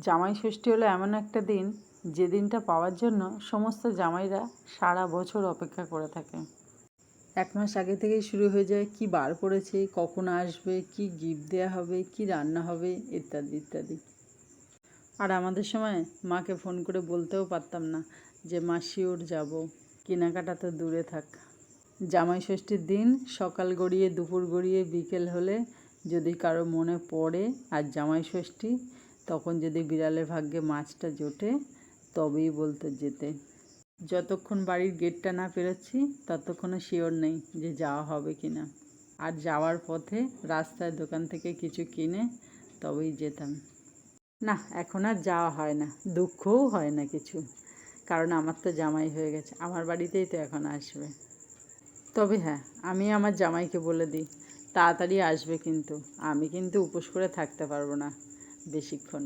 জামাই ষষ্ঠী হলো এমন একটা দিন যে দিনটা পাওয়ার জন্য সমস্ত জামাইরা সারা বছর অপেক্ষা করে থাকে। 1 মাস আগে থেকেই শুরু হয়ে যায় কী বার পড়েছে, কখন আসবে, কী গিফট দেওয়া হবে, কী রান্না হবে ইত্যাদি ইত্যাদি। আর আমাদের সময় মাকে ফোন করে বলতেও পারতাম না যে মা শিওর যাব, কেনাকাটা তো দূরে থাক। জামাই ষষ্ঠীর দিন সকাল গড়িয়ে দুপুর গড়িয়ে বিকেল হলে যদি কারো মনে পড়ে আর জামাই ষষ্ঠী, তখন যদি বিড়ালের ভাগ্যে মাছটা জোটে তবেই বলতো যেতে। যতক্ষণ বাড়ির গেটটা না পেরোচ্ছি ততক্ষণও শিওর নেই যে যাওয়া হবে কি না। আর যাওয়ার পথে রাস্তায় দোকান থেকে কিছু কিনে তবেই যেতাম। না, এখন আর যাওয়া হয় না, দুঃখও হয় না কিছু, কারণ আমার তো জামাই হয়ে গেছে, আমার বাড়িতেই তো এখন আসবে। তবে হ্যাঁ, আমি আমার জামাইকে বলে দিই তাড়াতাড়ি আসবে, কিন্তু আমি কিন্তু উপোস করে থাকতে পারবো না বেশিক্ষণ।